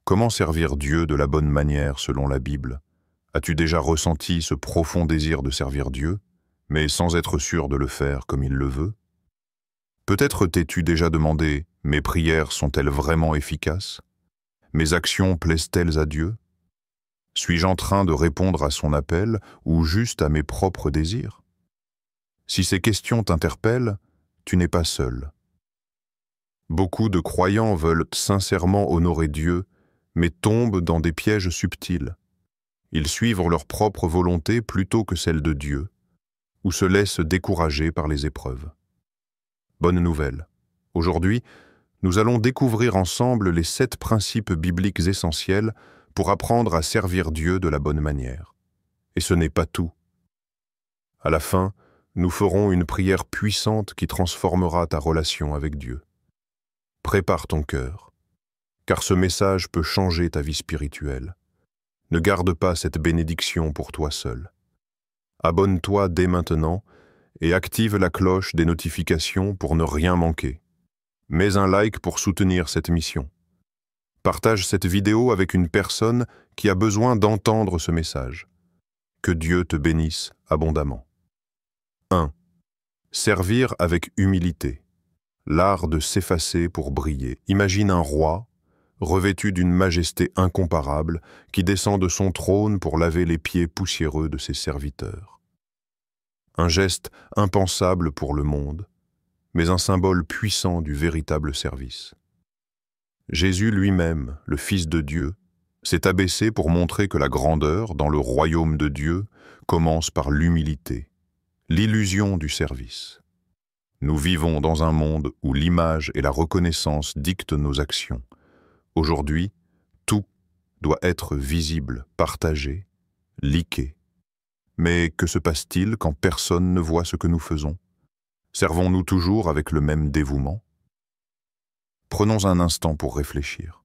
Comment servir Dieu de la bonne manière selon la Bible? As-tu déjà ressenti ce profond désir de servir Dieu, mais sans être sûr de le faire comme il le veut? Peut-être t'es-tu déjà demandé, mes prières sont-elles vraiment efficaces? Mes actions plaisent-elles à Dieu? Suis-je en train de répondre à son appel ou juste à mes propres désirs? Si ces questions t'interpellent, tu n'es pas seul. Beaucoup de croyants veulent sincèrement honorer Dieu, mais tombent dans des pièges subtils. Ils suivent leur propre volonté plutôt que celle de Dieu, ou se laissent décourager par les épreuves. Bonne nouvelle. Aujourd'hui, nous allons découvrir ensemble les 7 principes bibliques essentiels pour apprendre à servir Dieu de la bonne manière. Et ce n'est pas tout. À la fin, nous ferons une prière puissante qui transformera ta relation avec Dieu. Prépare ton cœur, car ce message peut changer ta vie spirituelle. Ne garde pas cette bénédiction pour toi seul. Abonne-toi dès maintenant et active la cloche des notifications pour ne rien manquer. Mets un like pour soutenir cette mission. Partage cette vidéo avec une personne qui a besoin d'entendre ce message. Que Dieu te bénisse abondamment. 1. Servir avec humilité. L'art de s'effacer pour briller. Imagine un roi, revêtu d'une majesté incomparable, qui descend de son trône pour laver les pieds poussiéreux de ses serviteurs. Un geste impensable pour le monde, mais un symbole puissant du véritable service. Jésus lui-même, le Fils de Dieu, s'est abaissé pour montrer que la grandeur, dans le royaume de Dieu, commence par l'humilité, l'illusion du service. Nous vivons dans un monde où l'image et la reconnaissance dictent nos actions. Aujourd'hui, tout doit être visible, partagé, liké. Mais que se passe-t-il quand personne ne voit ce que nous faisons? Servons-nous toujours avec le même dévouement? Prenons un instant pour réfléchir.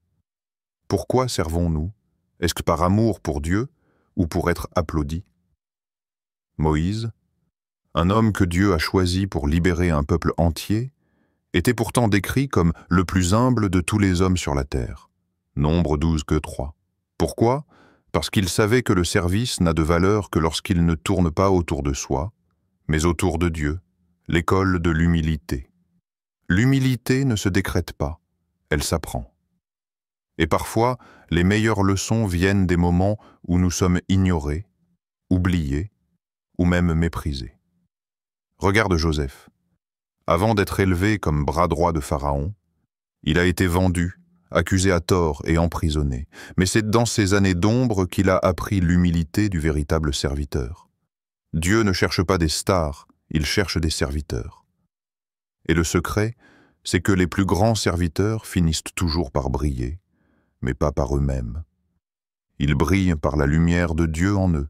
Pourquoi servons-nous? Est-ce que par amour pour Dieu ou pour être applaudi? Moïse, un homme que Dieu a choisi pour libérer un peuple entier, était pourtant décrit comme le plus humble de tous les hommes sur la terre. Nombre 12:3. Pourquoi? Parce qu'il savait que le service n'a de valeur que lorsqu'il ne tourne pas autour de soi, mais autour de Dieu, l'école de l'humilité. L'humilité ne se décrète pas, elle s'apprend. Et parfois, les meilleures leçons viennent des moments où nous sommes ignorés, oubliés ou même méprisés. Regarde Joseph. Avant d'être élevé comme bras droit de Pharaon, il a été vendu, accusé à tort et emprisonné. Mais c'est dans ces années d'ombre qu'il a appris l'humilité du véritable serviteur. Dieu ne cherche pas des stars, il cherche des serviteurs. Et le secret, c'est que les plus grands serviteurs finissent toujours par briller, mais pas par eux-mêmes. Ils brillent par la lumière de Dieu en eux.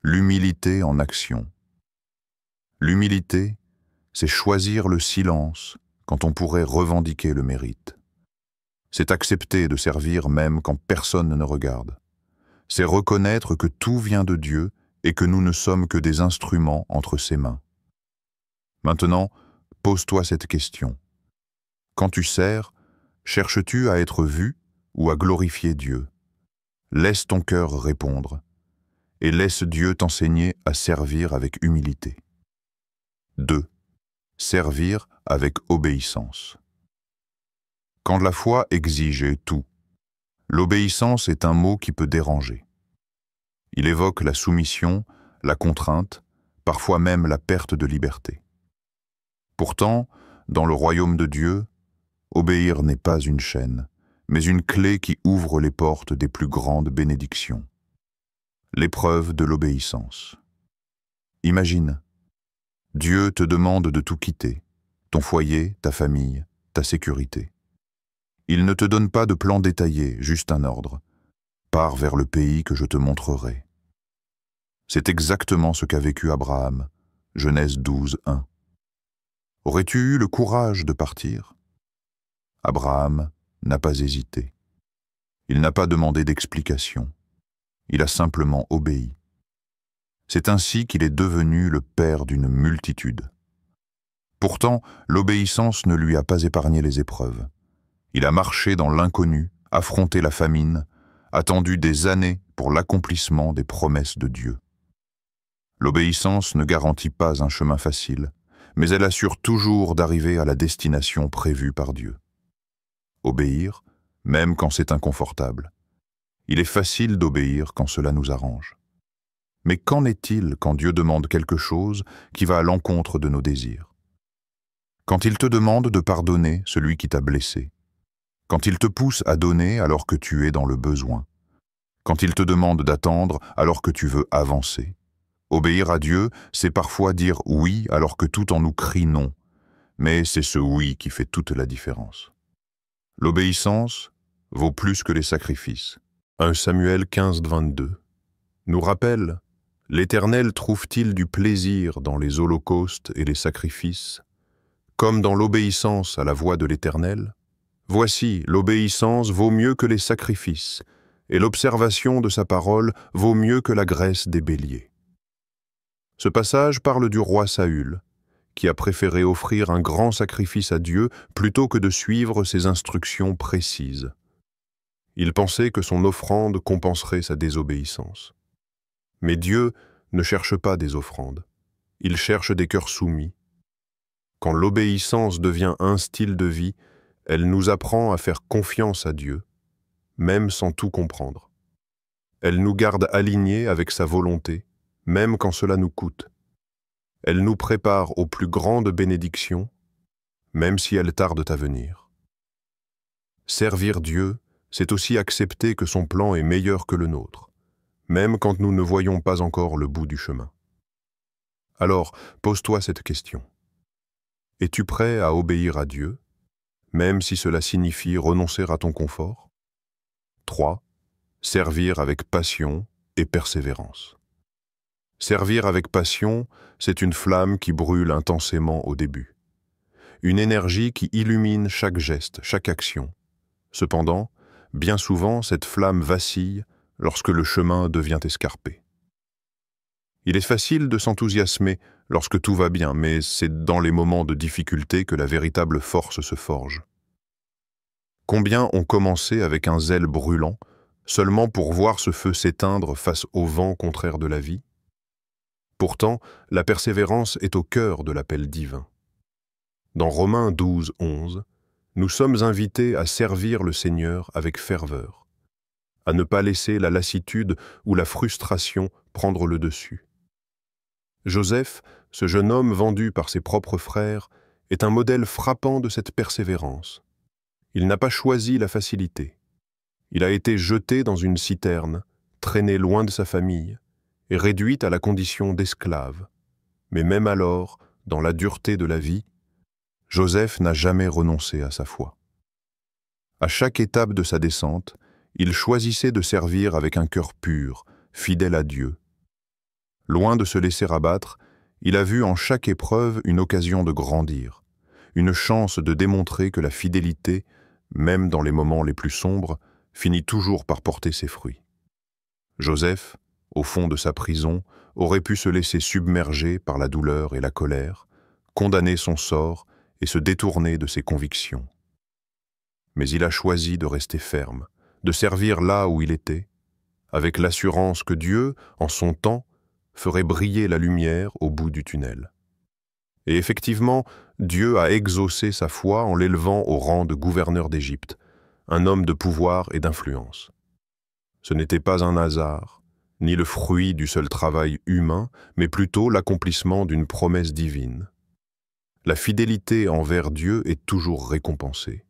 L'humilité en action. L'humilité, c'est choisir le silence quand on pourrait revendiquer le mérite. C'est accepter de servir même quand personne ne regarde. C'est reconnaître que tout vient de Dieu et que nous ne sommes que des instruments entre ses mains. Maintenant, pose-toi cette question. Quand tu sers, cherches-tu à être vu ou à glorifier Dieu? Laisse ton cœur répondre et laisse Dieu t'enseigner à servir avec humilité. 2. Servir avec obéissance. Quand la foi exige tout, l'obéissance est un mot qui peut déranger. Il évoque la soumission, la contrainte, parfois même la perte de liberté. Pourtant, dans le royaume de Dieu, obéir n'est pas une chaîne, mais une clé qui ouvre les portes des plus grandes bénédictions. L'épreuve de l'obéissance. Imagine, Dieu te demande de tout quitter, ton foyer, ta famille, ta sécurité. Il ne te donne pas de plan détaillé, juste un ordre. Pars vers le pays que je te montrerai. C'est exactement ce qu'a vécu Abraham, Genèse 12:1. Aurais-tu eu le courage de partir? Abraham n'a pas hésité. Il n'a pas demandé d'explication. Il a simplement obéi. C'est ainsi qu'il est devenu le père d'une multitude. Pourtant, l'obéissance ne lui a pas épargné les épreuves. Il a marché dans l'inconnu, affronté la famine, attendu des années pour l'accomplissement des promesses de Dieu. L'obéissance ne garantit pas un chemin facile, mais elle assure toujours d'arriver à la destination prévue par Dieu. Obéir, même quand c'est inconfortable. Il est facile d'obéir quand cela nous arrange. Mais qu'en est-il quand Dieu demande quelque chose qui va à l'encontre de nos désirs? Quand il te demande de pardonner celui qui t'a blessé, quand il te pousse à donner alors que tu es dans le besoin, quand il te demande d'attendre alors que tu veux avancer. Obéir à Dieu, c'est parfois dire oui alors que tout en nous crie non, mais c'est ce oui qui fait toute la différence. L'obéissance vaut plus que les sacrifices. 1 Samuel 15:22 nous rappelle: l'Éternel trouve-t-il du plaisir dans les holocaustes et les sacrifices, comme dans l'obéissance à la voix de l'Éternel? Voici, l'obéissance vaut mieux que les sacrifices, et l'observation de sa parole vaut mieux que la graisse des béliers. Ce passage parle du roi Saül, qui a préféré offrir un grand sacrifice à Dieu plutôt que de suivre ses instructions précises. Il pensait que son offrande compenserait sa désobéissance. Mais Dieu ne cherche pas des offrandes, il cherche des cœurs soumis. Quand l'obéissance devient un style de vie, elle nous apprend à faire confiance à Dieu, même sans tout comprendre. Elle nous garde alignés avec sa volonté, même quand cela nous coûte. Elle nous prépare aux plus grandes bénédictions, même si elles tardent à venir. Servir Dieu, c'est aussi accepter que son plan est meilleur que le nôtre, même quand nous ne voyons pas encore le bout du chemin. Alors, pose-toi cette question. Es-tu prêt à obéir à Dieu, même si cela signifie renoncer à ton confort? 3. Servir avec passion et persévérance. Servir avec passion, c'est une flamme qui brûle intensément au début. Une énergie qui illumine chaque geste, chaque action. Cependant, bien souvent, cette flamme vacille lorsque le chemin devient escarpé. Il est facile de s'enthousiasmer lorsque tout va bien, mais c'est dans les moments de difficulté que la véritable force se forge. Combien ont commencé avec un zèle brûlant, seulement pour voir ce feu s'éteindre face au vent contraire de la vie? Pourtant, la persévérance est au cœur de l'appel divin. Dans Romains 12:11, nous sommes invités à servir le Seigneur avec ferveur, à ne pas laisser la lassitude ou la frustration prendre le dessus. Joseph, ce jeune homme vendu par ses propres frères, est un modèle frappant de cette persévérance. Il n'a pas choisi la facilité. Il a été jeté dans une citerne, traîné loin de sa famille, et réduit à la condition d'esclave. Mais même alors, dans la dureté de la vie, Joseph n'a jamais renoncé à sa foi. À chaque étape de sa descente, il choisissait de servir avec un cœur pur, fidèle à Dieu. Loin de se laisser abattre, il a vu en chaque épreuve une occasion de grandir, une chance de démontrer que la fidélité, même dans les moments les plus sombres, finit toujours par porter ses fruits. Joseph, au fond de sa prison, aurait pu se laisser submerger par la douleur et la colère, condamner son sort et se détourner de ses convictions. Mais il a choisi de rester ferme, de servir là où il était, avec l'assurance que Dieu, en son temps, ferait briller la lumière au bout du tunnel. Et effectivement, Dieu a exaucé sa foi en l'élevant au rang de gouverneur d'Égypte, un homme de pouvoir et d'influence. Ce n'était pas un hasard, ni le fruit du seul travail humain, mais plutôt l'accomplissement d'une promesse divine. La fidélité envers Dieu est toujours récompensée,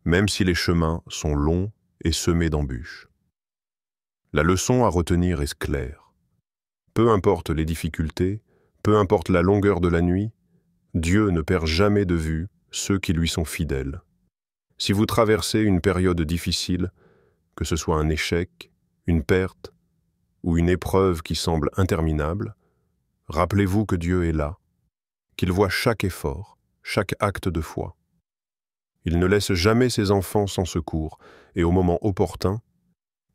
même si les chemins sont longs et semés d'embûches. La leçon à retenir est claire. Peu importe les difficultés, peu importe la longueur de la nuit, Dieu ne perd jamais de vue ceux qui lui sont fidèles. Si vous traversez une période difficile, que ce soit un échec, une perte ou une épreuve qui semble interminable, rappelez-vous que Dieu est là, qu'il voit chaque effort, chaque acte de foi. Il ne laisse jamais ses enfants sans secours, et au moment opportun,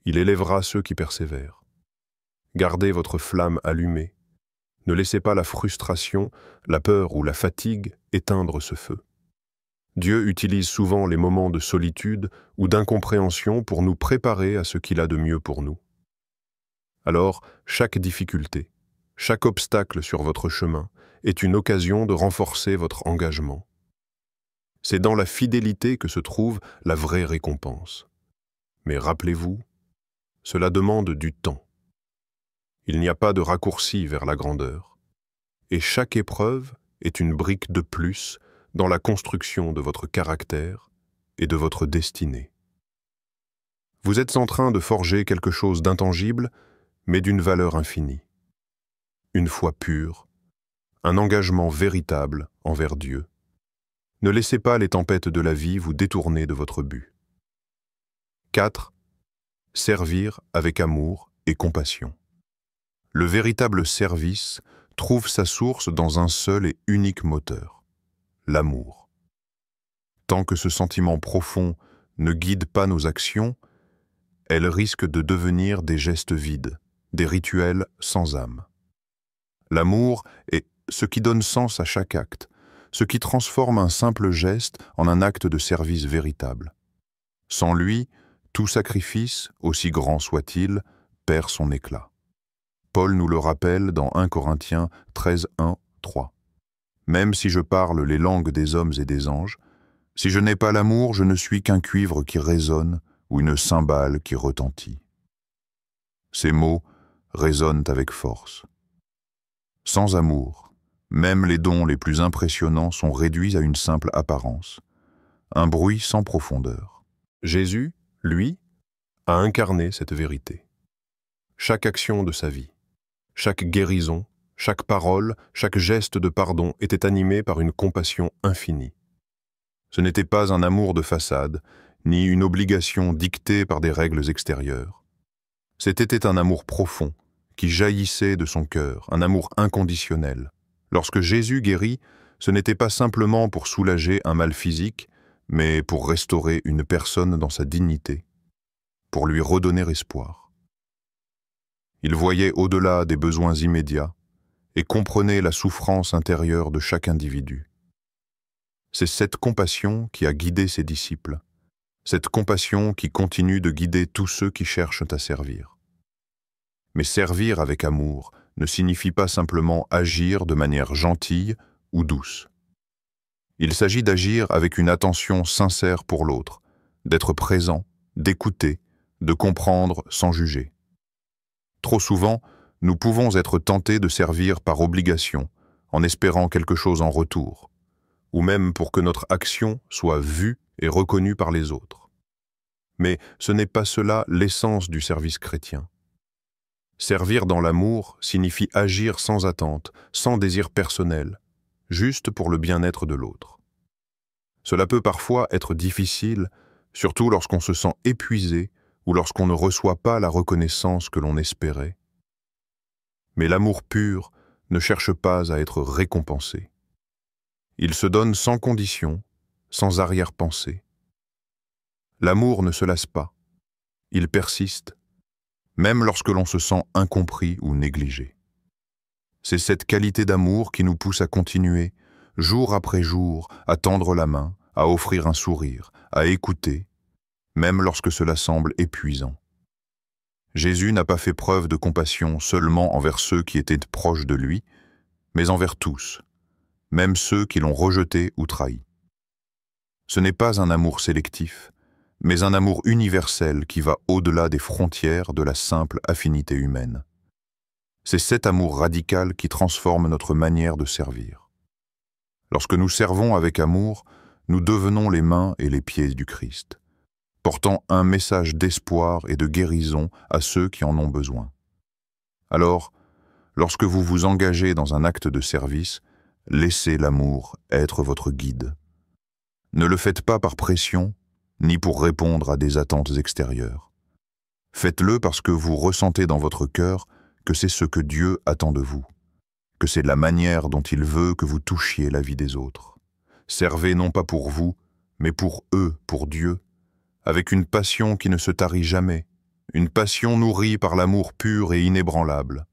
il élèvera ceux qui persévèrent. Gardez votre flamme allumée. Ne laissez pas la frustration, la peur ou la fatigue éteindre ce feu. Dieu utilise souvent les moments de solitude ou d'incompréhension pour nous préparer à ce qu'il a de mieux pour nous. Alors, chaque difficulté, chaque obstacle sur votre chemin est une occasion de renforcer votre engagement. C'est dans la fidélité que se trouve la vraie récompense. Mais rappelez-vous, cela demande du temps. Il n'y a pas de raccourci vers la grandeur. Et chaque épreuve est une brique de plus dans la construction de votre caractère et de votre destinée. Vous êtes en train de forger quelque chose d'intangible, mais d'une valeur infinie. Une foi pure, un engagement véritable envers Dieu. Ne laissez pas les tempêtes de la vie vous détourner de votre but. 4. Servir avec amour et compassion. Le véritable service trouve sa source dans un seul et unique moteur, l'amour. Tant que ce sentiment profond ne guide pas nos actions, elles risquent de devenir des gestes vides, des rituels sans âme. L'amour est ce qui donne sens à chaque acte, ce qui transforme un simple geste en un acte de service véritable. Sans lui, tout sacrifice, aussi grand soit-il, perd son éclat. Paul nous le rappelle dans 1 Corinthiens 13, 1, 3. « Même si je parle les langues des hommes et des anges, si je n'ai pas l'amour, je ne suis qu'un cuivre qui résonne ou une cymbale qui retentit. » Ces mots résonnent avec force. Sans amour, même les dons les plus impressionnants sont réduits à une simple apparence, un bruit sans profondeur. Jésus, lui, a incarné cette vérité. Chaque action de sa vie, chaque guérison, chaque parole, chaque geste de pardon était animé par une compassion infinie. Ce n'était pas un amour de façade, ni une obligation dictée par des règles extérieures. C'était un amour profond, qui jaillissait de son cœur, un amour inconditionnel. Lorsque Jésus guérit, ce n'était pas simplement pour soulager un mal physique, mais pour restaurer une personne dans sa dignité, pour lui redonner espoir. Il voyait au-delà des besoins immédiats et comprenait la souffrance intérieure de chaque individu. C'est cette compassion qui a guidé ses disciples, cette compassion qui continue de guider tous ceux qui cherchent à servir. Mais servir avec amour ne signifie pas simplement agir de manière gentille ou douce. Il s'agit d'agir avec une attention sincère pour l'autre, d'être présent, d'écouter, de comprendre sans juger. Trop souvent, nous pouvons être tentés de servir par obligation, en espérant quelque chose en retour, ou même pour que notre action soit vue et reconnue par les autres. Mais ce n'est pas cela l'essence du service chrétien. Servir dans l'amour signifie agir sans attente, sans désir personnel, juste pour le bien-être de l'autre. Cela peut parfois être difficile, surtout lorsqu'on se sent épuisé ou lorsqu'on ne reçoit pas la reconnaissance que l'on espérait. Mais l'amour pur ne cherche pas à être récompensé. Il se donne sans condition, sans arrière-pensée. L'amour ne se lasse pas. Il persiste, même lorsque l'on se sent incompris ou négligé. C'est cette qualité d'amour qui nous pousse à continuer, jour après jour, à tendre la main, à offrir un sourire, à écouter, même lorsque cela semble épuisant. Jésus n'a pas fait preuve de compassion seulement envers ceux qui étaient proches de lui, mais envers tous, même ceux qui l'ont rejeté ou trahi. Ce n'est pas un amour sélectif, mais un amour universel qui va au-delà des frontières de la simple affinité humaine. C'est cet amour radical qui transforme notre manière de servir. Lorsque nous servons avec amour, nous devenons les mains et les pieds du Christ, portant un message d'espoir et de guérison à ceux qui en ont besoin. Alors, lorsque vous vous engagez dans un acte de service, laissez l'amour être votre guide. Ne le faites pas par pression, ni pour répondre à des attentes extérieures. Faites-le parce que vous ressentez dans votre cœur que c'est ce que Dieu attend de vous, que c'est la manière dont il veut que vous touchiez la vie des autres. Servez non pas pour vous, mais pour eux, pour Dieu, avec une passion qui ne se tarit jamais, une passion nourrie par l'amour pur et inébranlable.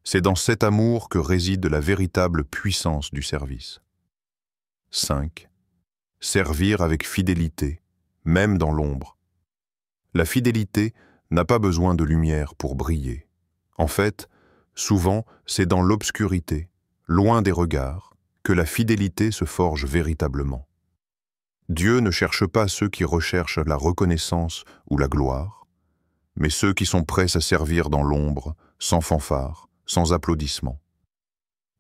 C'est dans cet amour que réside la véritable puissance du service. 5. servir avec fidélité, même dans l'ombre. La fidélité n'a pas besoin de lumière pour briller. En fait, souvent, c'est dans l'obscurité, loin des regards, que la fidélité se forge véritablement. Dieu ne cherche pas ceux qui recherchent la reconnaissance ou la gloire, mais ceux qui sont prêts à servir dans l'ombre, sans fanfare, sans applaudissements.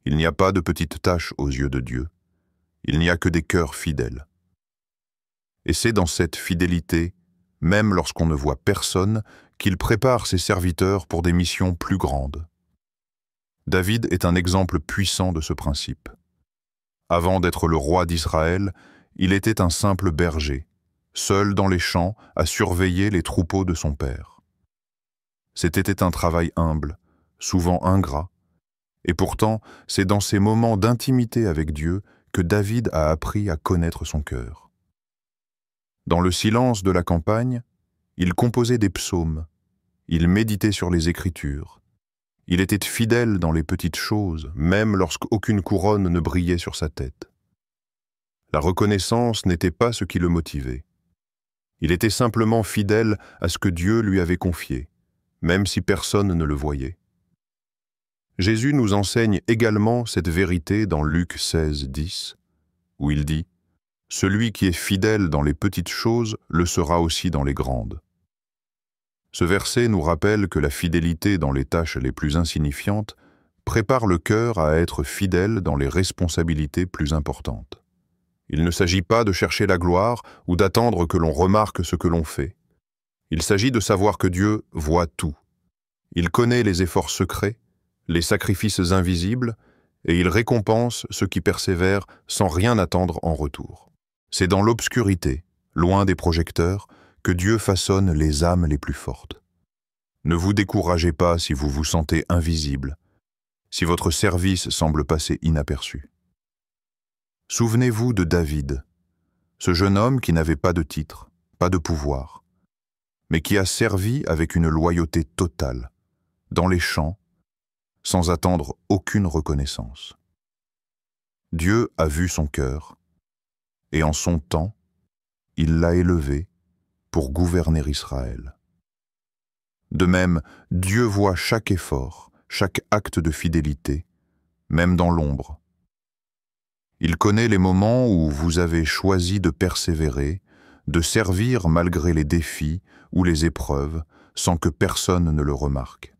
Il n'y a pas de petites tâches aux yeux de Dieu, il n'y a que des cœurs fidèles. Et c'est dans cette fidélité, même lorsqu'on ne voit personne, qu'il prépare ses serviteurs pour des missions plus grandes. David est un exemple puissant de ce principe. Avant d'être le roi d'Israël, il était un simple berger, seul dans les champs à surveiller les troupeaux de son père. C'était un travail humble, souvent ingrat, et pourtant c'est dans ces moments d'intimité avec Dieu que David a appris à connaître son cœur. Dans le silence de la campagne, il composait des psaumes, il méditait sur les Écritures, il était fidèle dans les petites choses, même lorsqu'aucune couronne ne brillait sur sa tête. La reconnaissance n'était pas ce qui le motivait. Il était simplement fidèle à ce que Dieu lui avait confié, même si personne ne le voyait. Jésus nous enseigne également cette vérité dans Luc 16, 10, où il dit « Celui qui est fidèle dans les petites choses le sera aussi dans les grandes ». Ce verset nous rappelle que la fidélité dans les tâches les plus insignifiantes prépare le cœur à être fidèle dans les responsabilités plus importantes. Il ne s'agit pas de chercher la gloire ou d'attendre que l'on remarque ce que l'on fait. Il s'agit de savoir que Dieu voit tout. Il connaît les efforts secrets, les sacrifices invisibles, et il récompense ceux qui persévèrent sans rien attendre en retour. C'est dans l'obscurité, loin des projecteurs, que Dieu façonne les âmes les plus fortes. Ne vous découragez pas si vous vous sentez invisible, si votre service semble passer inaperçu. Souvenez-vous de David, ce jeune homme qui n'avait pas de titre, pas de pouvoir, mais qui a servi avec une loyauté totale, dans les champs, sans attendre aucune reconnaissance. Dieu a vu son cœur, et en son temps, il l'a élevé pour gouverner Israël. De même, Dieu voit chaque effort, chaque acte de fidélité, même dans l'ombre. Il connaît les moments où vous avez choisi de persévérer, de servir malgré les défis ou les épreuves, sans que personne ne le remarque.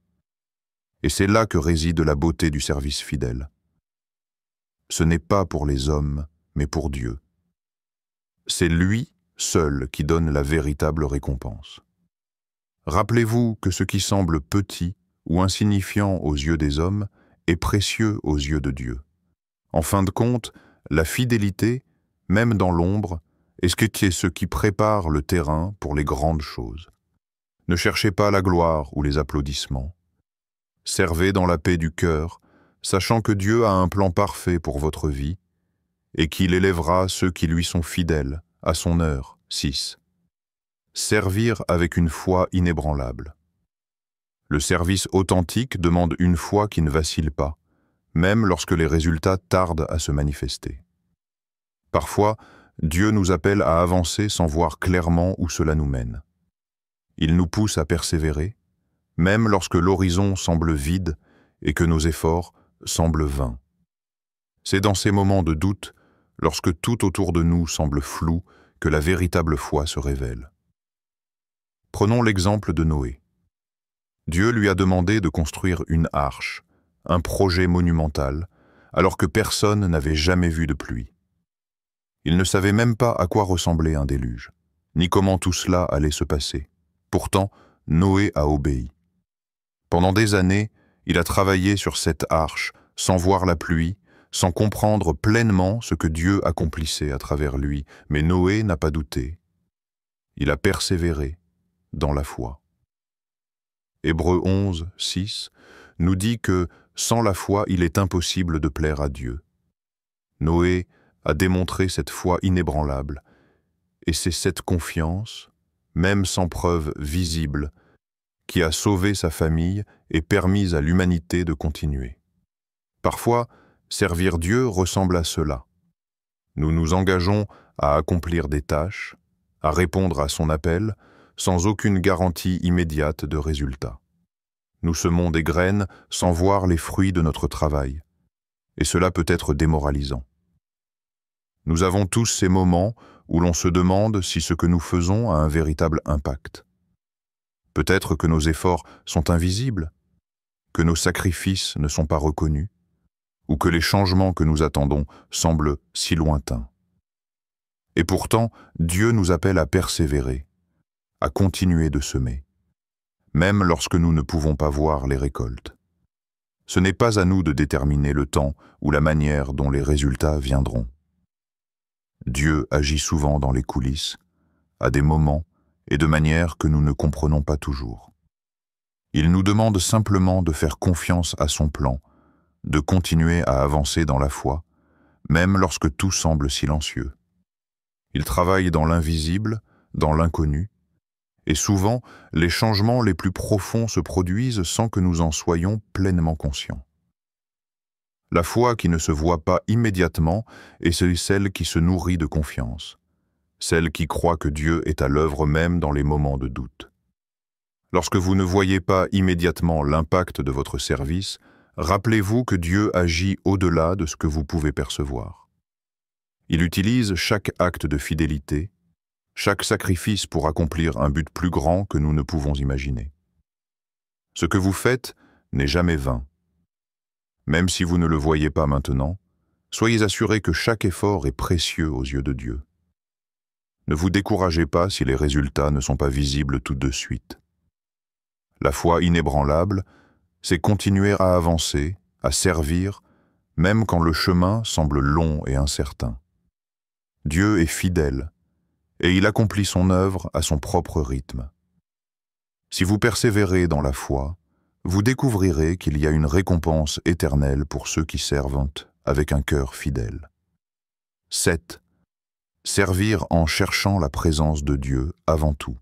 Et c'est là que réside la beauté du service fidèle. Ce n'est pas pour les hommes, mais pour Dieu. C'est lui seul qui donne la véritable récompense. Rappelez-vous que ce qui semble petit ou insignifiant aux yeux des hommes est précieux aux yeux de Dieu. En fin de compte, la fidélité, même dans l'ombre, est ce qui prépare le terrain pour les grandes choses. Ne cherchez pas la gloire ou les applaudissements. Servez dans la paix du cœur, sachant que Dieu a un plan parfait pour votre vie et qu'il élèvera ceux qui lui sont fidèles à son heure. 6. Servir avec une foi inébranlable. Le service authentique demande une foi qui ne vacille pas, même lorsque les résultats tardent à se manifester. Parfois, Dieu nous appelle à avancer sans voir clairement où cela nous mène. Il nous pousse à persévérer, même lorsque l'horizon semble vide et que nos efforts semblent vains. C'est dans ces moments de doute, lorsque tout autour de nous semble flou, que la véritable foi se révèle. Prenons l'exemple de Noé. Dieu lui a demandé de construire une arche, un projet monumental, alors que personne n'avait jamais vu de pluie. Il ne savait même pas à quoi ressemblait un déluge, ni comment tout cela allait se passer. Pourtant, Noé a obéi. Pendant des années, il a travaillé sur cette arche, sans voir la pluie, sans comprendre pleinement ce que Dieu accomplissait à travers lui. Mais Noé n'a pas douté. Il a persévéré dans la foi. Hébreux 11, 6 nous dit que sans la foi, il est impossible de plaire à Dieu. Noé a démontré cette foi inébranlable, et c'est cette confiance, même sans preuve visible, qui a sauvé sa famille et permis à l'humanité de continuer. Parfois, servir Dieu ressemble à cela. Nous nous engageons à accomplir des tâches, à répondre à son appel, sans aucune garantie immédiate de résultat. Nous semons des graines sans voir les fruits de notre travail, et cela peut être démoralisant. Nous avons tous ces moments où l'on se demande si ce que nous faisons a un véritable impact. Peut-être que nos efforts sont invisibles, que nos sacrifices ne sont pas reconnus, ou que les changements que nous attendons semblent si lointains. Et pourtant, Dieu nous appelle à persévérer, à continuer de semer, même lorsque nous ne pouvons pas voir les récoltes. Ce n'est pas à nous de déterminer le temps ou la manière dont les résultats viendront. Dieu agit souvent dans les coulisses, à des moments et de manière que nous ne comprenons pas toujours. Il nous demande simplement de faire confiance à son plan, de continuer à avancer dans la foi, même lorsque tout semble silencieux. Il travaille dans l'invisible, dans l'inconnu, et souvent, les changements les plus profonds se produisent sans que nous en soyons pleinement conscients. La foi qui ne se voit pas immédiatement est celle qui se nourrit de confiance, celle qui croit que Dieu est à l'œuvre même dans les moments de doute. Lorsque vous ne voyez pas immédiatement l'impact de votre service, rappelez-vous que Dieu agit au-delà de ce que vous pouvez percevoir. Il utilise chaque acte de fidélité, chaque sacrifice pour accomplir un but plus grand que nous ne pouvons imaginer. Ce que vous faites n'est jamais vain. Même si vous ne le voyez pas maintenant, soyez assurés que chaque effort est précieux aux yeux de Dieu. Ne vous découragez pas si les résultats ne sont pas visibles tout de suite. La foi inébranlable, c'est continuer à avancer, à servir, même quand le chemin semble long et incertain. Dieu est fidèle, et il accomplit son œuvre à son propre rythme. Si vous persévérez dans la foi, vous découvrirez qu'il y a une récompense éternelle pour ceux qui servent avec un cœur fidèle. 7. Servir en cherchant la présence de Dieu avant tout.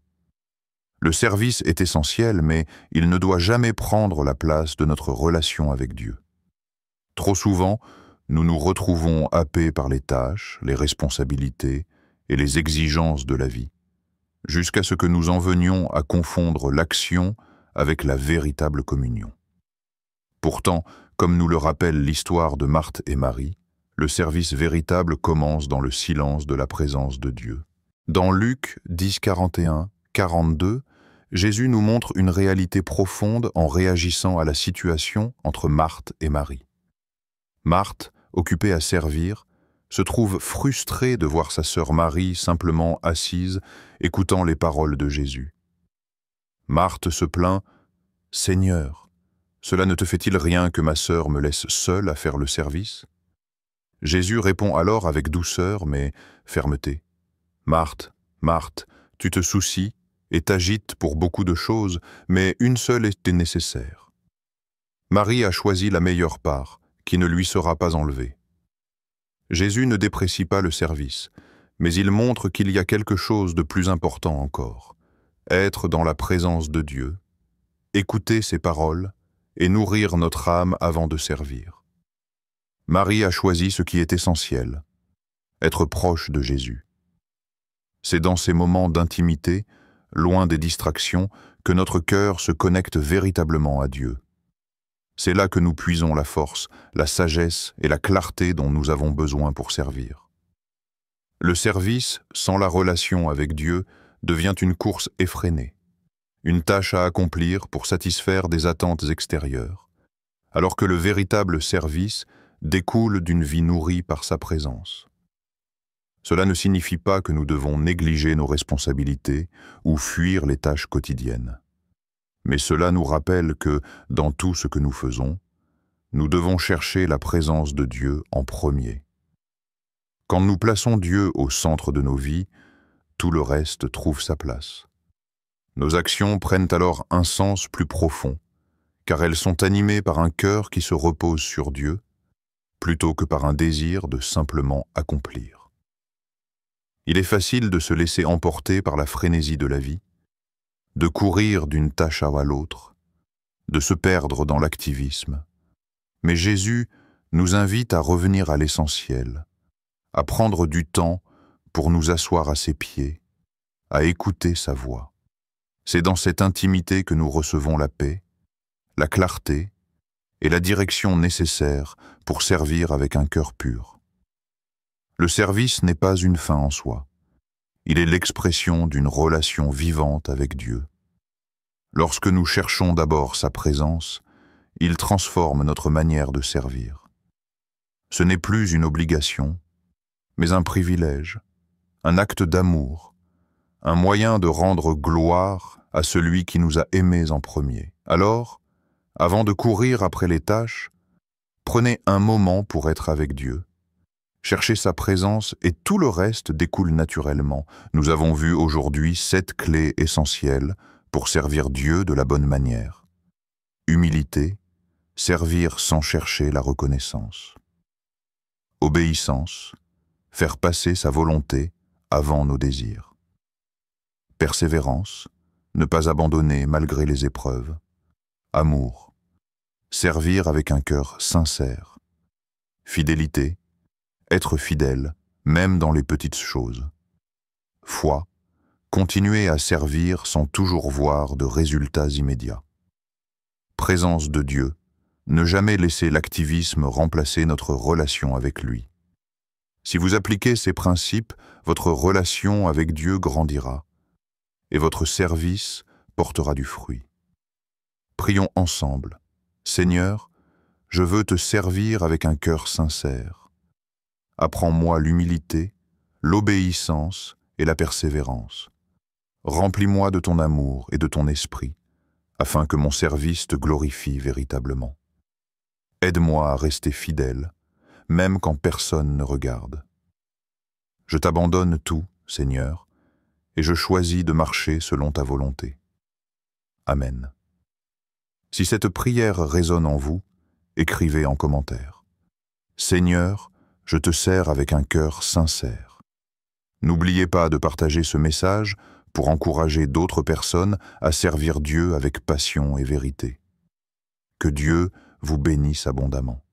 Le service est essentiel, mais il ne doit jamais prendre la place de notre relation avec Dieu. Trop souvent, nous nous retrouvons happés par les tâches, les responsabilités et les exigences de la vie, jusqu'à ce que nous en venions à confondre l'action avec la véritable communion. Pourtant, comme nous le rappelle l'histoire de Marthe et Marie, le service véritable commence dans le silence de la présence de Dieu. Dans Luc 10, 41, 42, Jésus nous montre une réalité profonde en réagissant à la situation entre Marthe et Marie. Marthe, occupée à servir, se trouve frustrée de voir sa sœur Marie simplement assise, écoutant les paroles de Jésus. Marthe se plaint « Seigneur, cela ne te fait-il rien que ma sœur me laisse seule à faire le service ?» Jésus répond alors avec douceur mais fermeté. « Marthe, Marthe, tu te soucies et t'agites pour beaucoup de choses, mais une seule était nécessaire. Marie a choisi la meilleure part, qui ne lui sera pas enlevée. » Jésus ne déprécie pas le service, mais il montre qu'il y a quelque chose de plus important encore. Être dans la présence de Dieu, écouter ses paroles et nourrir notre âme avant de servir. Marie a choisi ce qui est essentiel, être proche de Jésus. C'est dans ces moments d'intimité, loin des distractions, que notre cœur se connecte véritablement à Dieu. C'est là que nous puisons la force, la sagesse et la clarté dont nous avons besoin pour servir. Le service, sans la relation avec Dieu, devient une course effrénée, une tâche à accomplir pour satisfaire des attentes extérieures, alors que le véritable service découle d'une vie nourrie par sa présence. Cela ne signifie pas que nous devons négliger nos responsabilités ou fuir les tâches quotidiennes. Mais cela nous rappelle que, dans tout ce que nous faisons, nous devons chercher la présence de Dieu en premier. Quand nous plaçons Dieu au centre de nos vies, tout le reste trouve sa place. Nos actions prennent alors un sens plus profond, car elles sont animées par un cœur qui se repose sur Dieu, plutôt que par un désir de simplement accomplir. Il est facile de se laisser emporter par la frénésie de la vie, de courir d'une tâche à l'autre, de se perdre dans l'activisme. Mais Jésus nous invite à revenir à l'essentiel, à prendre du temps pour nous asseoir à ses pieds, à écouter sa voix. C'est dans cette intimité que nous recevons la paix, la clarté et la direction nécessaires pour servir avec un cœur pur. Le service n'est pas une fin en soi. Il est l'expression d'une relation vivante avec Dieu. Lorsque nous cherchons d'abord sa présence, il transforme notre manière de servir. Ce n'est plus une obligation, mais un privilège, un acte d'amour, un moyen de rendre gloire à celui qui nous a aimés en premier. Alors, avant de courir après les tâches, prenez un moment pour être avec Dieu. Cherchez sa présence et tout le reste découle naturellement. Nous avons vu aujourd'hui 7 clés essentielles pour servir Dieu de la bonne manière. Humilité, servir sans chercher la reconnaissance. Obéissance, faire passer sa volonté avant nos désirs. Persévérance, ne pas abandonner malgré les épreuves. Amour, servir avec un cœur sincère. Fidélité, être fidèle, même dans les petites choses. Foi, continuer à servir sans toujours voir de résultats immédiats. Présence de Dieu, ne jamais laisser l'activisme remplacer notre relation avec lui. Si vous appliquez ces principes, votre relation avec Dieu grandira et votre service portera du fruit. Prions ensemble. Seigneur, je veux te servir avec un cœur sincère. Apprends-moi l'humilité, l'obéissance et la persévérance. Remplis-moi de ton amour et de ton esprit, afin que mon service te glorifie véritablement. Aide-moi à rester fidèle, même quand personne ne regarde. Je t'abandonne tout, Seigneur, et je choisis de marcher selon ta volonté. Amen. Si cette prière résonne en vous, écrivez en commentaire. Seigneur, je te sers avec un cœur sincère. N'oubliez pas de partager ce message pour encourager d'autres personnes à servir Dieu avec passion et vérité. Que Dieu vous bénisse abondamment.